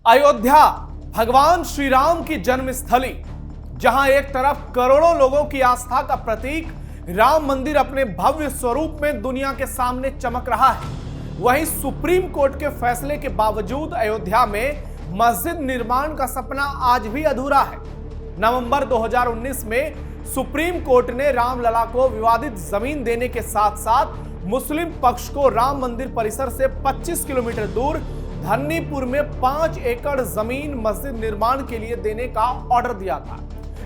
अयोध्या भगवान श्री राम की जन्मस्थली, जहां एक तरफ करोड़ों लोगों की आस्था का प्रतीक राम मंदिर अपने भव्य स्वरूप में दुनिया के सामने चमक रहा है, वहीं सुप्रीम कोर्ट के फैसले के बावजूद अयोध्या में मस्जिद निर्माण का सपना आज भी अधूरा है। नवंबर 2019 में सुप्रीम कोर्ट ने रामलला को विवादित जमीन देने के साथ साथ मुस्लिम पक्ष को राम मंदिर परिसर से 25 किलोमीटर दूर धन्नीपुर में 5 एकड़ जमीन मस्जिद निर्माण के लिए देने का ऑर्डर दिया था।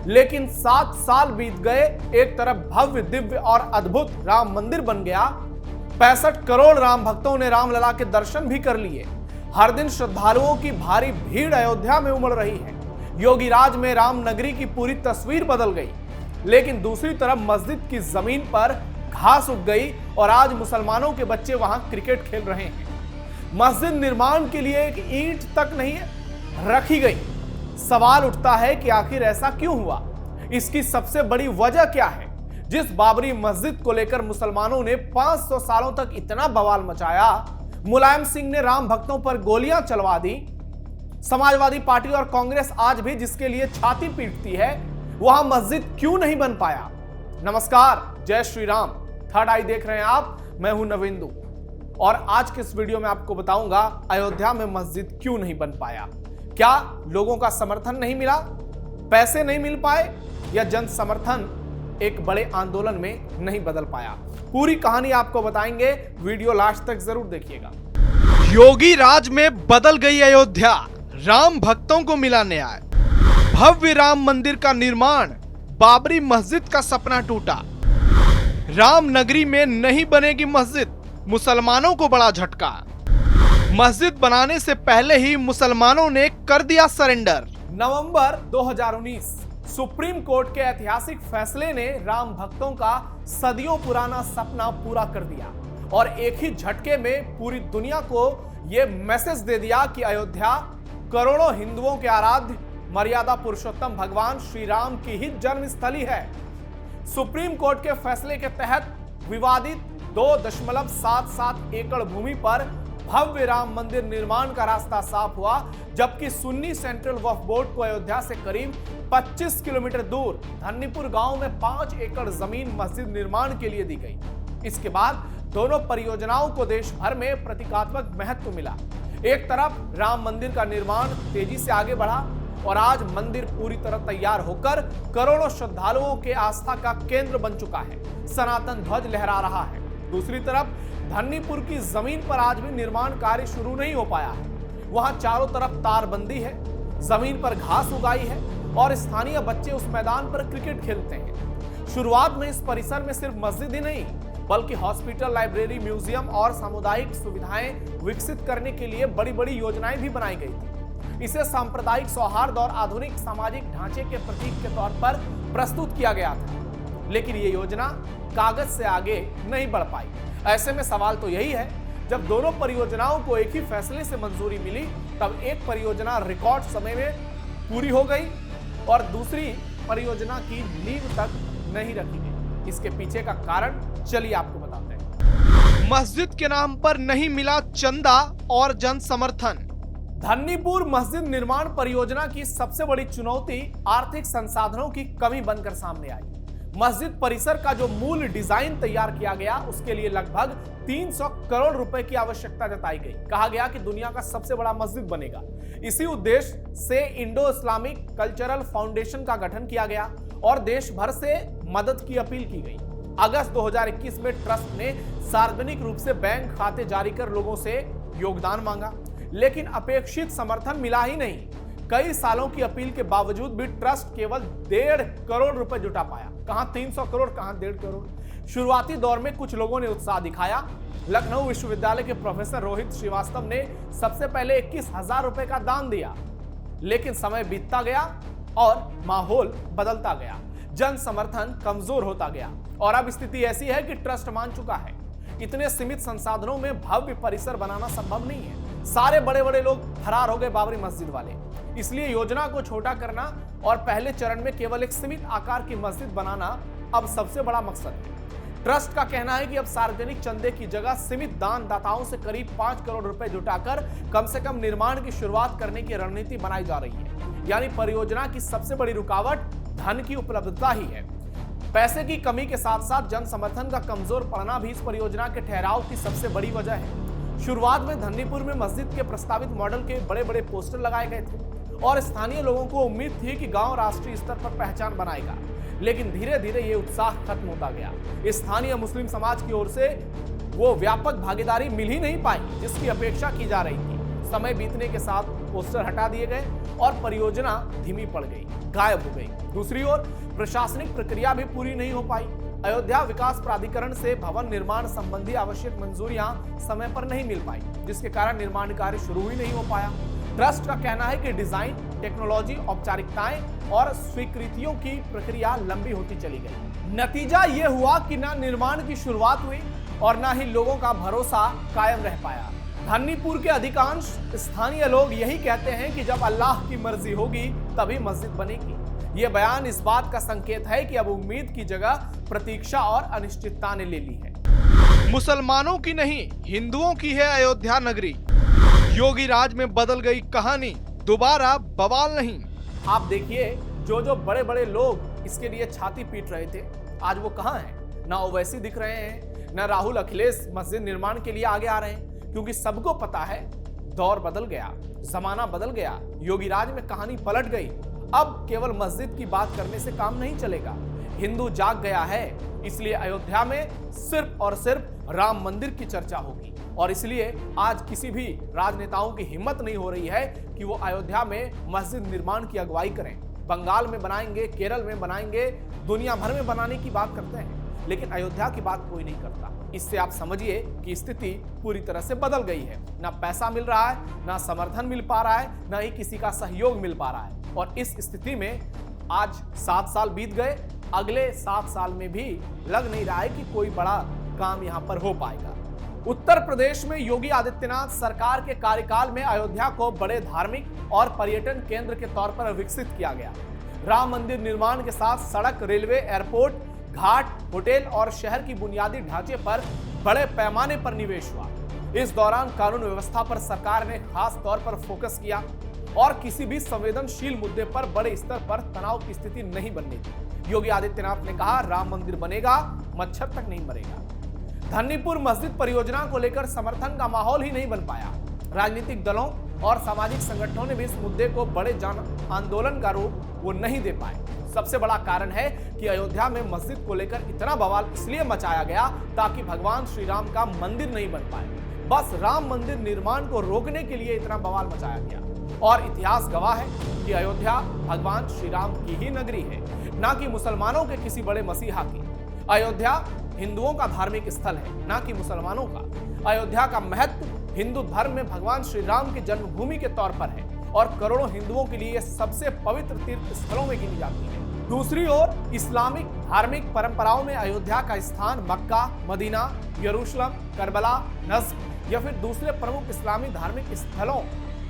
लेकिन 7 साल बीत गए, एक तरफ भव्य दिव्य और अद्भुत राम मंदिर बन गया, 65 करोड़ राम भक्तों ने रामलला के दर्शन भी कर लिए। हर दिन श्रद्धालुओं की भारी भीड़ अयोध्या में उमड़ रही है। योगी राज में राम नगरी की पूरी तस्वीर बदल गई, लेकिन दूसरी तरफ मस्जिद की जमीन पर घास उग गई और आज मुसलमानों के बच्चे वहां क्रिकेट खेल रहे हैं। मस्जिद निर्माण के लिए एक ईंट तक नहीं रखी गई। सवाल उठता है कि आखिर ऐसा क्यों हुआ? इसकी सबसे बड़ी वजह क्या है? जिस बाबरी मस्जिद को लेकर मुसलमानों ने 500 सालों तक इतना बवाल मचाया, मुलायम सिंह ने राम भक्तों पर गोलियां चलवा दी, समाजवादी पार्टी और कांग्रेस आज भी जिसके लिए छाती पीटती है, वहां मस्जिद क्यों नहीं बन पाया? नमस्कार, जय श्री राम। थर्ड आई देख रहे हैं आप, मैं हूं नवेंदु और आज के इस वीडियो में आपको बताऊंगा अयोध्या में मस्जिद क्यों नहीं बन पाया। क्या लोगों का समर्थन नहीं मिला, पैसे नहीं मिल पाए, या जन समर्थन एक बड़े आंदोलन में नहीं बदल पाया? पूरी कहानी आपको बताएंगे, वीडियो लास्ट तक जरूर देखिएगा। योगी राज में बदल गई अयोध्या, राम भक्तों को मिला न्याय। भव्य राम मंदिर का निर्माण, बाबरी मस्जिद का सपना टूटा। राम नगरी में नहीं बनेगी मस्जिद, मुसलमानों को बड़ा झटका। मस्जिद बनाने से पहले ही मुसलमानों ने कर दिया सरेंडर। नवंबर 2019 सुप्रीम कोर्ट के ऐतिहासिक फैसले ने राम भक्तों का सदियों पुराना सपना पूरा कर दिया और एक ही झटके में पूरी दुनिया को यह मैसेज दे दिया कि अयोध्या करोड़ों हिंदुओं के आराध्य मर्यादा पुरुषोत्तम भगवान श्री राम की ही जन्मस्थली है। सुप्रीम कोर्ट के फैसले के तहत विवादित 2.77 एकड़ भूमि पर भव्य राम मंदिर निर्माण का रास्ता साफ हुआ, जबकि सुन्नी सेंट्रल वक्फ बोर्ड को अयोध्या से करीब 25 किलोमीटर दूर धन्नीपुर गांव में 5 एकड़ जमीन मस्जिद निर्माण के लिए दी गई। इसके बाद दोनों परियोजनाओं को देश भर में प्रतीकात्मक महत्व मिला। एक तरफ राम मंदिर का निर्माण तेजी से आगे बढ़ा और आज मंदिर पूरी तरह तैयार होकर करोड़ों श्रद्धालुओं के आस्था का केंद्र बन चुका है, सनातन ध्वज लहरा रहा है। दूसरी तरफ धन्नीपुर की जमीन पर आज भी निर्माण कार्य शुरू नहीं हो पाया है। वहां चारों तरफ तारबंदी है, जमीन पर घास उगाई है और स्थानीय बच्चे उस मैदान पर क्रिकेट खेलते हैं। शुरुआत में इस परिसर में सिर्फ मस्जिद ही नहीं बल्कि हॉस्पिटल, लाइब्रेरी, म्यूजियम और सामुदायिक सुविधाएं विकसित करने के लिए बड़ी बड़ी योजनाएं भी बनाई गई थी। इसे सांप्रदायिक सौहार्द और आधुनिक सामाजिक ढांचे के प्रतीक के तौर पर प्रस्तुत किया गया था, लेकिन ये योजना कागज से आगे नहीं बढ़ पाई। ऐसे में सवाल तो यही है, जब दोनों परियोजनाओं को एक ही फैसले से मंजूरी मिली, तब एक परियोजना रिकॉर्ड समय में पूरी हो गई और दूसरी परियोजना की नींव तक नहीं रखी गई। इसके पीछे का कारण चलिए आपको बताते हैं। मस्जिद के नाम पर नहीं मिला चंदा और जन समर्थन। धन्नीपुर मस्जिद निर्माण परियोजना की सबसे बड़ी चुनौती आर्थिक संसाधनों की कमी बनकर सामने आई। मस्जिद परिसर का जो मूल डिजाइन तैयार किया गया, उसके लिए लगभग 300 करोड़ रुपए की आवश्यकता जताई गई। कहा गया कि दुनिया का सबसे बड़ा मस्जिद बनेगा। इसी उद्देश्य से इंडो इस्लामिक कल्चरल फाउंडेशन का गठन किया गया और देश भर से मदद की अपील की गई। अगस्त 2021 में ट्रस्ट ने सार्वजनिक रूप से बैंक खाते जारी कर लोगों से योगदान मांगा, लेकिन अपेक्षित समर्थन मिला ही नहीं। कई सालों की अपील के बावजूद भी ट्रस्ट केवल 1.5 करोड़ रुपए जुटा पाया। कहां 300 करोड़, कहां 1.5 करोड़। शुरुआती दौर में कुछ लोगों ने उत्साह दिखाया। लखनऊ विश्वविद्यालय के प्रोफेसर रोहित श्रीवास्तव ने सबसे पहले 21,000 रुपए का दान दिया, लेकिन समय बीतता गया और माहौल बदलता गया, जन समर्थन कमजोर होता गया और अब स्थिति ऐसी है कि ट्रस्ट मान चुका है इतने सीमित संसाधनों में भव्य परिसर बनाना संभव नहीं है। सारे बड़े बड़े लोग फरार हो गए बाबरी मस्जिद वाले, इसलिए योजना को छोटा करना और पहले चरण में केवल एक सीमित आकार की मस्जिद बनाना अब सबसे बड़ा मकसद है। ट्रस्ट का कहना है कि अब सार्वजनिक चंदे की जगह सीमित दानदाताओं से करीब 5 करोड़ रुपए जुटाकर कम से कम निर्माण की शुरुआत करने की रणनीति बनाई जा रही है। यानी परियोजना की सबसे बड़ी रुकावट धन की उपलब्धता ही है। पैसे की कमी के साथ साथ जन समर्थन का कमजोर पड़ना भी इस परियोजना के ठहराव की सबसे बड़ी वजह है। शुरुआत में धन्नीपुर में मस्जिद के प्रस्तावित मॉडल के बड़े बड़े पोस्टर लगाए गए थे और स्थानीय लोगों को उम्मीद थी कि गांव राष्ट्रीय स्तर पर पहचान बनाएगा, लेकिन धीरे धीरे ये उत्साह खत्म होता गया। स्थानीय मुस्लिम समाज की ओर से वो व्यापक भागीदारी मिल ही नहीं पाई जिसकी अपेक्षा की जा रही थी। समय बीतने के साथ पोस्टर हटा दिए गए और परियोजना धीमी पड़ गई, गायब हो गई। दूसरी ओर प्रशासनिक प्रक्रिया भी पूरी नहीं हो पाई। अयोध्या विकास प्राधिकरण से भवन निर्माण संबंधी आवश्यक मंजूरियां समय पर नहीं मिल पाई, जिसके कारण निर्माण कार्य शुरू ही नहीं हो पाया। ट्रस्ट का कहना है कि डिजाइन, टेक्नोलॉजी, औपचारिकताएं और स्वीकृतियों की प्रक्रिया लंबी होती चली गई। नतीजा यह हुआ कि ना निर्माण की शुरुआत हुई और ना ही लोगों का भरोसा कायम रह पाया। धन्नीपुर के अधिकांश स्थानीय लोग यही कहते हैं कि जब अल्लाह की मर्जी होगी तभी मस्जिद बनेगी। यह बयान इस बात का संकेत है कि अब उम्मीद की जगह प्रतीक्षा और अनिश्चितता ने ले ली है। मुसलमानों की नहीं, हिंदुओं की है अयोध्या नगरी। योगी राज में बदल गई कहानी, दोबारा बवाल नहीं। आप देखिए, जो बड़े बड़े लोग इसके लिए छाती पीट रहे थे, आज वो कहां हैं? ना ओवैसी दिख रहे हैं, ना राहुल अखिलेश मस्जिद निर्माण के लिए आगे आ रहे हैं, क्योंकि सबको पता है दौर बदल गया, जमाना बदल गया, योगी राज में कहानी पलट गई। अब केवल मस्जिद की बात करने से काम नहीं चलेगा। हिंदू जाग गया है, इसलिए अयोध्या में सिर्फ और सिर्फ राम मंदिर की चर्चा होगी और इसलिए आज किसी भी राजनेताओं की हिम्मत नहीं हो रही है कि वो अयोध्या में मस्जिद निर्माण की अगुवाई करें। बंगाल में बनाएंगे, केरल में बनाएंगे, दुनिया भर में बनाने की बात करते हैं, लेकिन अयोध्या की बात कोई नहीं करता। इससे आप समझिए कि स्थिति पूरी तरह से बदल गई है। ना पैसा मिल रहा है, ना समर्थन मिल पा रहा है, ना ही किसी का सहयोग मिल पा रहा है और इस स्थिति में आज 7 साल बीत गए, अगले 7 साल में भी लग नहीं रहा है कि कोई बड़ा काम यहां पर हो पाएगा। उत्तर प्रदेश में योगी आदित्यनाथ सरकार के कार्यकाल में अयोध्या को बड़े धार्मिक और पर्यटन केंद्र के तौर पर विकसित किया गया। राम मंदिर निर्माण के साथ सड़क, रेलवे, एयरपोर्ट, घाट, होटल और शहर की बुनियादी ढांचे पर बड़े पैमाने पर निवेश हुआ। इस दौरान कानून व्यवस्था पर सरकार ने खास तौर पर फोकस किया और किसी भी संवेदनशील मुद्दे पर बड़े स्तर पर तनाव की स्थिति नहीं बनने दी। योगी आदित्यनाथ ने कहा, राम मंदिर बनेगा, मच्छर तक नहीं मरेगा। धन्नीपुर मस्जिद परियोजना को लेकर समर्थन का माहौल ही नहीं बन पाया। राजनीतिक दलों और सामाजिक संगठनों ने भी इस मुद्दे को बड़े जन आंदोलन का रूप वो नहीं दे पाए। सबसे बड़ा कारण है कि अयोध्या में मस्जिद को लेकर इतना बवाल इसलिए मचाया गया ताकि भगवान श्री राम का मंदिर नहीं बन पाए। बस राम मंदिर निर्माण को रोकने के लिए इतना बवाल मचाया गया और इतिहास गवाह है कि अयोध्या भगवान श्री राम की ही नगरी है, ना कि मुसलमानों के किसी बड़े मसीहा की। अयोध्या हिंदुओं का धार्मिक स्थल है, ना कि मुसलमानों का। अयोध्या का महत्व हिंदू धर्म में भगवान श्री राम की जन्मभूमि के तौर पर है और करोड़ों हिंदुओं के लिए सबसे पवित्र तीर्थ स्थलों में गिनी जाती है। दूसरी ओर इस्लामिक धार्मिक परंपराओं में अयोध्या का स्थान मक्का, मदीना, यरूशलेम, करबला, नस्ब या फिर दूसरे प्रमुख इस्लामी धार्मिक स्थलों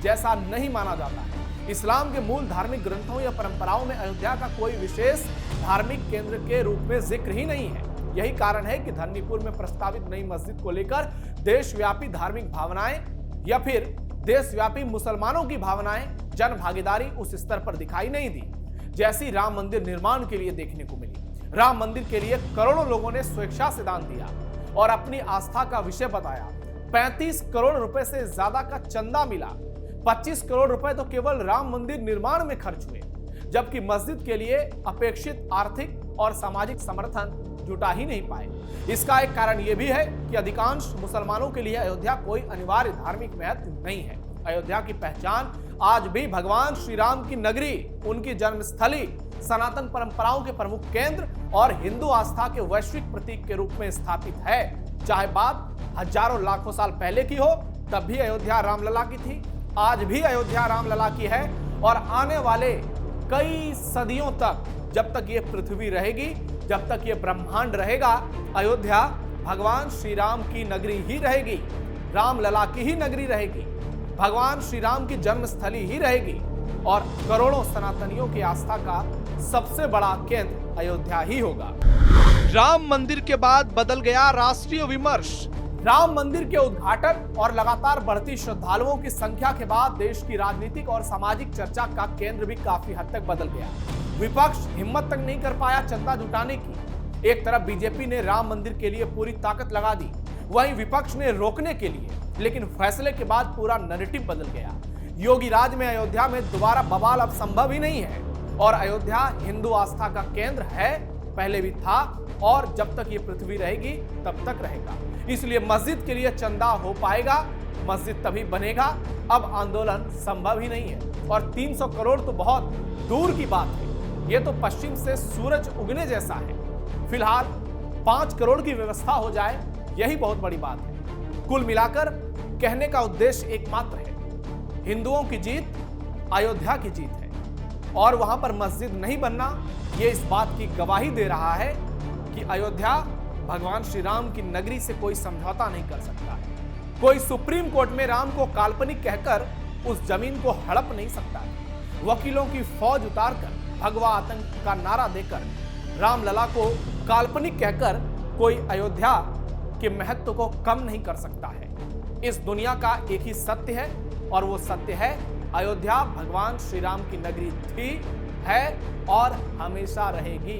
जैसा नहीं माना जाता है। इस्लाम के मूल धार्मिक ग्रंथों या परंपराओं में अयोध्या का कोई विशेष धार्मिक केंद्र के रूप में जिक्र ही नहीं है। यही कारण है कि धन्नीपुर में प्रस्तावित नई मस्जिद को लेकर देशव्यापी धार्मिक भावनाएं या फिर देशव्यापी मुसलमानों की भावनाएं, जन भागीदारी उस स्तर पर दिखाई नहीं दी जैसी राम मंदिर निर्माण के लिए देखने को मिली। राम मंदिर के लिए करोड़ों लोगों ने स्वेच्छा से दान दिया और अपनी आस्था का विषय बताया। 35 करोड़ रुपए से ज्यादा का चंदा मिला। 25 करोड़ रुपए तो केवल राम मंदिर निर्माण में खर्च हुए, जबकि मस्जिद के लिए अपेक्षित आर्थिक और सामाजिक समर्थन जुटा ही नहीं पाए। इसका एक कारण यह भी है कि अधिकांश मुसलमानों के लिए अयोध्या कोई अनिवार्य धार्मिक महत्व नहीं है। अयोध्या की पहचान आज भी भगवान श्री राम की नगरी, उनकी जन्मस्थली, सनातन परंपराओं के प्रमुख केंद्र और हिंदू आस्था के वैश्विक प्रतीक के रूप में स्थापित है। चाहे बात हजारों लाखों साल पहले की हो, तब भी अयोध्या रामलला की थी, आज भी अयोध्या रामलला की है और आने वाले कई सदियों तक, जब तक ये पृथ्वी रहेगी, जब तक ये ब्रह्मांड रहेगा, अयोध्या भगवान श्री राम की नगरी ही रहेगी, रामलला की ही नगरी रहेगी, भगवान श्री राम की जन्मस्थली ही रहेगी और करोड़ों सनातनियों की आस्था का सबसे बड़ा केंद्र अयोध्या ही होगा। राम मंदिर के बाद बदल गया राष्ट्रीय विमर्श। राम मंदिर के उद्घाटन और लगातार बढ़ती श्रद्धालुओं की संख्या के बाद देश की राजनीतिक और सामाजिक चर्चा का केंद्र भी काफी हद तक बदल गया। विपक्ष हिम्मत तक नहीं कर पाया चंदा जुटाने की। एक तरफ बीजेपी ने राम मंदिर के लिए पूरी ताकत लगा दी, वहीं विपक्ष ने रोकने के लिए, लेकिन फैसले के बाद पूरा नैरेटिव बदल गया। योगी राज में अयोध्या में दोबारा बवाल अब संभव ही नहीं है और अयोध्या हिंदू आस्था का केंद्र है, पहले भी था और जब तक ये पृथ्वी रहेगी तब तक रहेगा। इसलिए मस्जिद के लिए चंदा हो पाएगा, मस्जिद तभी बनेगा। अब आंदोलन संभव ही नहीं है और 300 करोड़ तो बहुत दूर की बात है। ये तो पश्चिम से सूरज उगने जैसा है। फिलहाल 5 करोड़ की व्यवस्था हो जाए, यही बहुत बड़ी बात है। कुल मिलाकर कहने का उद्देश्य एकमात्र है, हिंदुओं की जीत अयोध्या की जीत है और वहां पर मस्जिद नहीं बनना ये इस बात की गवाही दे रहा है कि अयोध्या भगवान श्री राम की नगरी से कोई समझौता नहीं कर सकता है। कोई सुप्रीम कोर्ट में राम को काल्पनिक कहकर उस जमीन को हड़प नहीं सकता है। वकीलों की फौज उतारकर भगवा आतंक का नारा देकर रामलला को काल्पनिक कहकर कोई अयोध्या के महत्व को कम नहीं कर सकता है। इस दुनिया का एक ही सत्य है और वो सत्य है, अयोध्या भगवान श्री राम की नगरी थी, है और हमेशा रहेगी।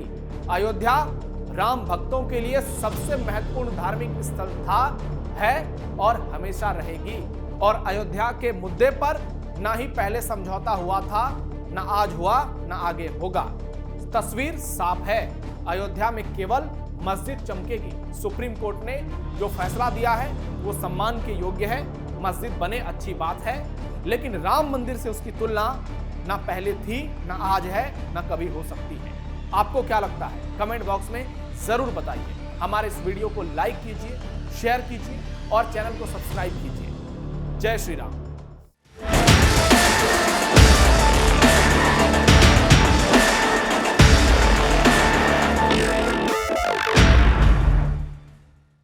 अयोध्या राम भक्तों के लिए सबसे महत्वपूर्ण धार्मिक स्थल था, है और हमेशा रहेगी। और अयोध्या के मुद्दे पर ना ही पहले समझौता हुआ था, ना आज हुआ, ना आगे होगा। तस्वीर साफ है, अयोध्या में केवल मस्जिद चमकेगी। सुप्रीम कोर्ट ने जो फैसला दिया है वो सम्मान के योग्य है। मस्जिद बने अच्छी बात है, लेकिन राम मंदिर से उसकी तुलना ना पहले थी, ना आज है, ना कभी हो सकती है। आपको क्या लगता है? कमेंट बॉक्स में जरूर बताइए। हमारे इस वीडियो को लाइक कीजिए, शेयर कीजिए और चैनल को सब्सक्राइब कीजिए। जय श्री राम।